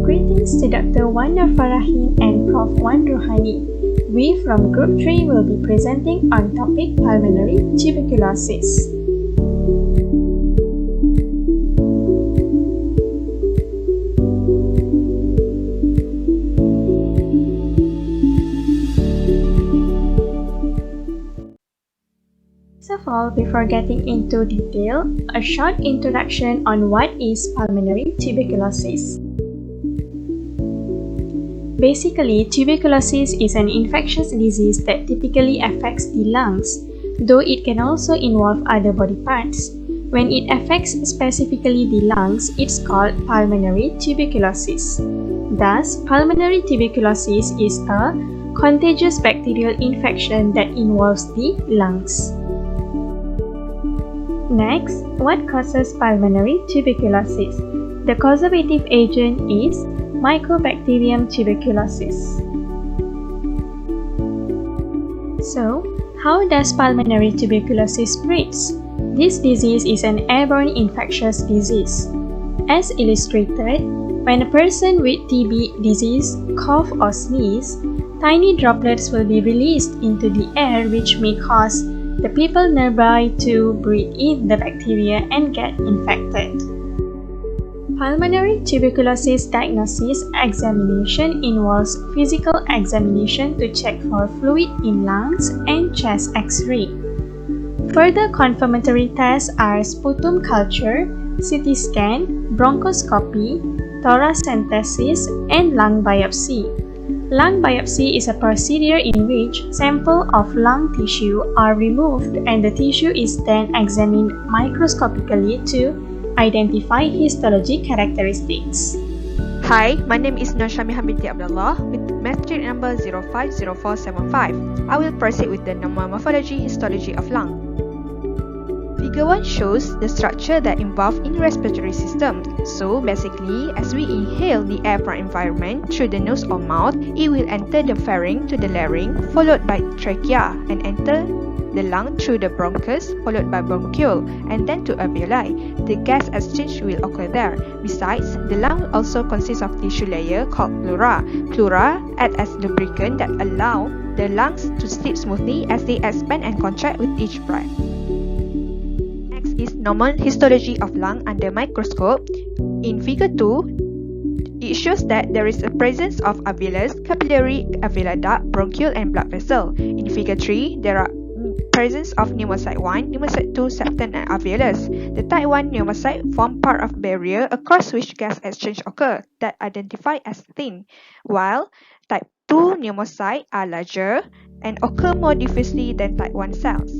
Greetings to Dr. Wan NURFARAHIN and Prof. Wan ROHANI. We from Group 3 will be presenting on topic pulmonary tuberculosis. First of all, before getting into detail, a short introduction on what is pulmonary tuberculosis. Basically, tuberculosis is an infectious disease that typically affects the lungs, though it can also involve other body parts. When it affects specifically the lungs, it's called pulmonary tuberculosis. Thus, pulmonary tuberculosis is a contagious bacterial infection that involves the lungs. Next, what causes pulmonary tuberculosis? The causative agent is Mycobacterium tuberculosis. So, how does pulmonary tuberculosis spread? This disease is an airborne infectious disease. As illustrated, when a person with TB disease cough or sneeze, tiny droplets will be released into the air, which may cause the people nearby to breathe in the bacteria and get infected. Pulmonary tuberculosis diagnosis examination involves physical examination to check for fluid in lungs and chest X-ray. Further confirmatory tests are sputum culture, CT scan, bronchoscopy, thoracentesis, and lung biopsy. Lung biopsy is a procedure in which samples of lung tissue are removed and the tissue is then examined microscopically to identify histologic characteristics. Hi, my name is NURFARAHIN BINTI with metric number 050475. I will proceed with the normal morphology histology of lung. Figure 1 shows the structure that involved in respiratory system. So basically, as we inhale the air from environment through the nose or mouth, it will enter the pharynx to the larynx, followed by trachea, and enter the lung through the bronchus, followed by bronchiole, and then to alveoli. The gas exchange will occur there. Besides, the lung also consists of tissue layer called pleura. Pleura act as lubricant that allow the lungs to sleep smoothly as they expand and contract with each breath. Is normal histology of lung under microscope. In figure 2, it shows that there is a presence of alveolus, capillary, alveolar duct, bronchiole, and blood vessel. In figure 3, there are presence of pneumocyte 1, pneumocyte 2, septum, and alveolus. The type 1 pneumocyte form part of barrier across which gas exchange occur that identify as thin, while type 2 pneumocyte are larger and occur more diffusely than type 1 cells.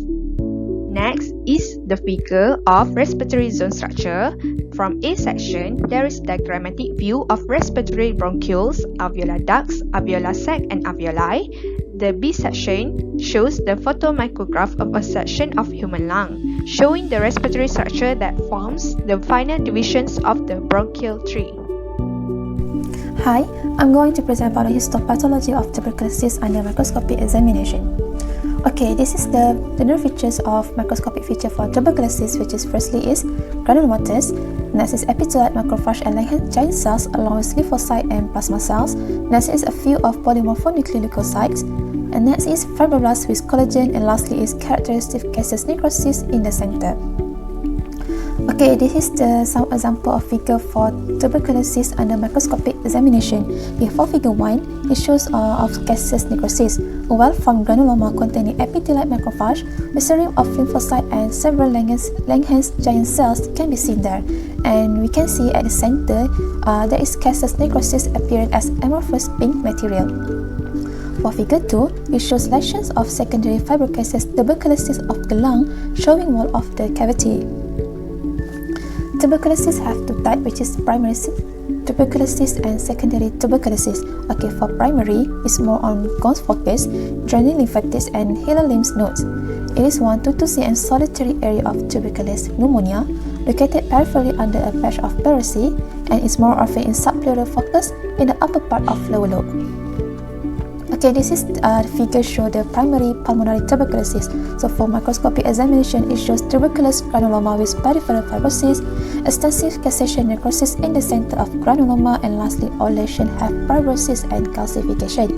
Next is the figure of respiratory zone structure. From A section, there is diagrammatic view of respiratory bronchioles, alveolar ducts, alveolar sac, and alveoli. The B section shows the photomicrograph of a section of human lung, showing the respiratory structure that forms the final divisions of the bronchial tree. Hi, I'm going to present about the histopathology of tuberculosis under microscopic examination. Okay, this is the nerve features of microscopic feature for tuberculosis, which is firstly is granulomatous, next is epithelioid macrophage and Langerhans giant cells along with lymphocyte and plasma cells, next is a few of polymorphonuclear leukocytes, and next is fibroblasts with collagen, and lastly is characteristic casus necrosis in the center. Okay, this is some example of figure for tuberculosis under microscopic examination. Before figure 1, it shows of casus necrosis, a well-formed granuloma containing epithelioid macrophage, with a ring of lymphocyte and several Langerhans giant cells can be seen there. And we can see at the center, there is casus necrosis appearing as amorphous pink material. For figure 2, it shows lesions of secondary fibrocasus tuberculosis of the lung, showing wall of the cavity. Tuberculosis have two types, which is primary tuberculosis and secondary tuberculosis. Okay, for primary, it's more on gons focus, draining lymphatics, and hilar lymph nodes. It is 1 to 2 cm solitary area of tuberculous pneumonia, located peripherally under a patch of pleurisy, and is more often in subpleural focus in the upper part of lower lobe. Okay, this is the figure show the primary pulmonary tuberculosis. So for microscopic examination, it shows tuberculous granuloma with peripheral fibrosis, extensive cassation necrosis in the center of granuloma, and lastly, all lesions have fibrosis and calcification.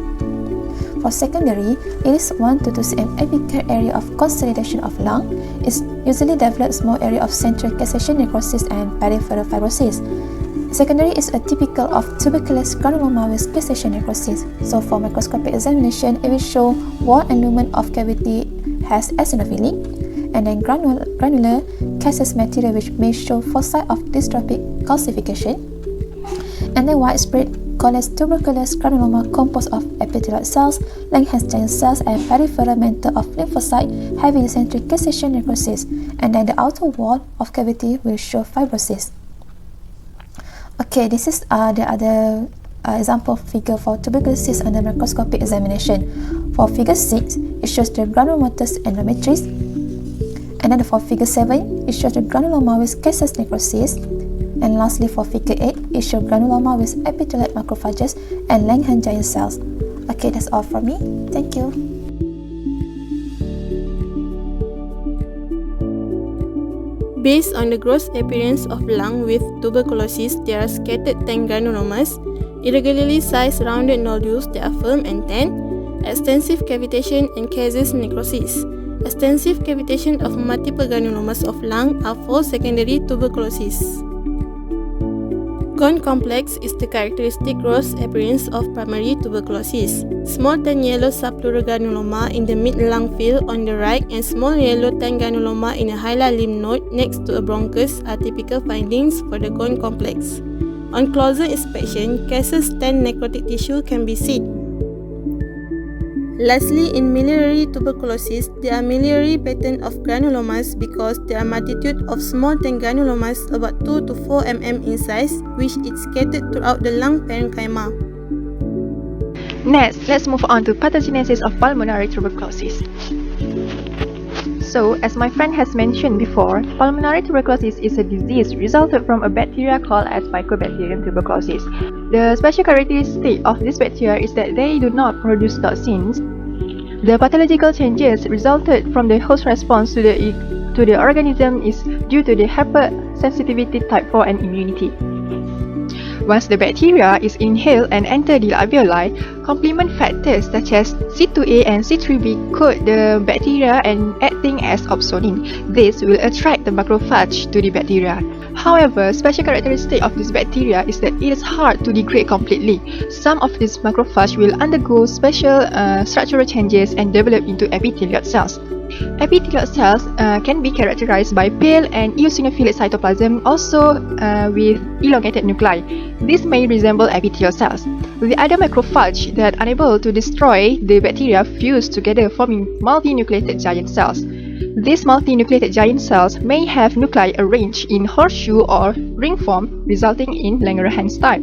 For secondary, it is 1 to 2 cm apical area of consolidation of lung. It usually develops small area of central cassation necrosis and peripheral fibrosis. Secondary is atypical of tuberculous granuloma with cassation necrosis. So for microscopic examination, it will show wall and lumen of cavity has eosinophilic, and then granular caseous material which may show foci of dystrophic calcification, and then widespread coalesced tuberculous granuloma composed of epithelial cells, Langerhans giant cells, and peripheral mantle of lymphocyte having central cassation necrosis, and then the outer wall of cavity will show fibrosis. Okay, this is the other example figure for tuberculosis under microscopic examination. For figure 6, it shows the granulomatous endometrium, and then for figure 7, it shows the granuloma with caseous necrosis, and lastly for figure 8, it shows granuloma with epithelial macrophages and Langerhans giant cells. Okay, that's all from me. Thank you. Based on the gross appearance of lung with tuberculosis, there are scattered 10 granulomas, irregularly sized rounded nodules that are firm and tan, extensive cavitation and caseous necrosis. Extensive cavitation of multiple granulomas of lung are for secondary tuberculosis. Gone complex is the characteristic gross appearance of primary tuberculosis. Small tan yellow subpleural granuloma in the mid-lung field on the right and small yellow tan granuloma in a hilar lymph node next to a bronchus are typical findings for the gone complex. On closer inspection, caseous tan necrotic tissue can be seen. Lastly, in miliary tuberculosis, there are miliary pattern of granulomas because there are multitude of small tan granulomas about 2 to 4 mm in size, which is scattered throughout the lung parenchyma. Next, let's move on to pathogenesis of pulmonary tuberculosis. So, as my friend has mentioned before, pulmonary tuberculosis is a disease resulted from a bacteria called as Mycobacterium tuberculosis. The special characteristic of this bacteria is that they do not produce toxins. The pathological changes resulted from the host response to the organism is due to the hypersensitivity type 4 and immunity. Once the bacteria is inhaled and enter the alveoli, complement factors such as C2A and C3b coat the bacteria and acting as opsonin. This will attract the macrophage to the bacteria. However, special characteristic of this bacteria is that it is hard to degrade completely. Some of these macrophages will undergo special structural changes and develop into epithelial cells. Epithelial cells can be characterized by pale and eosinophilic cytoplasm, also with elongated nuclei. This may resemble epithelial cells. The other macrophages that are unable to destroy the bacteria fuse together, forming multinucleated giant cells. These multinucleated giant cells may have nuclei arranged in horseshoe or ring form, resulting in Langerhans type.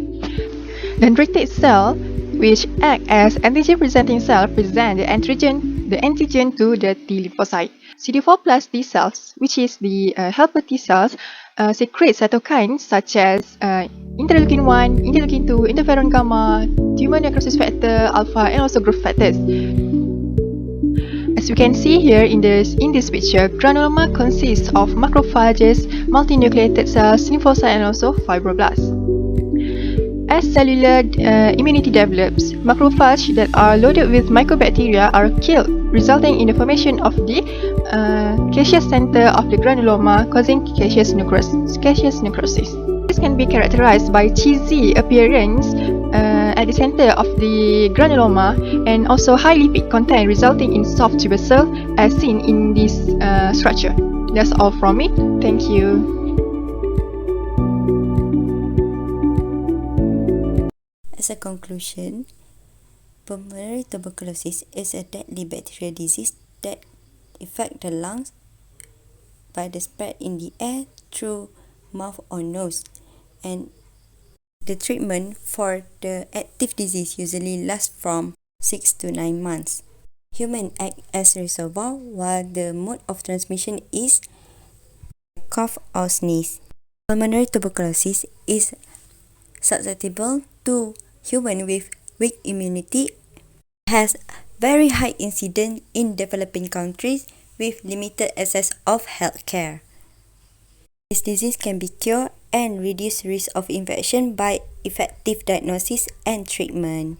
Dendritic cells, which act as antigen-presenting cells, present the antigen to the T lymphocyte. CD4 plus T cells, which is the helper T cells, secrete cytokines such as interleukin 1, interleukin 2, interferon gamma, tumor necrosis factor, alpha, and also growth factors. As you can see here in this picture, granuloma consists of macrophages, multinucleated cells, lymphocytes, and also fibroblasts. As cellular immunity develops, macrophages that are loaded with mycobacteria are killed, resulting in the formation of the caseous center of the granuloma, causing caseous necrosis. This can be characterized by cheesy appearance at the center of the granuloma and also high lipid content, resulting in soft tubule as seen in this structure. That's all from me. Thank you. As a conclusion, pulmonary tuberculosis is a deadly bacterial disease that affects the lungs by the spread in the air through mouth or nose, and the treatment for the active disease usually lasts from 6 to 9 months. Humans act as reservoir while the mode of transmission is cough or sneeze. Pulmonary tuberculosis is susceptible to humans with weak immunity has very high incidence in developing countries with limited access of healthcare. This disease can be cured and reduce risk of infection by effective diagnosis and treatment.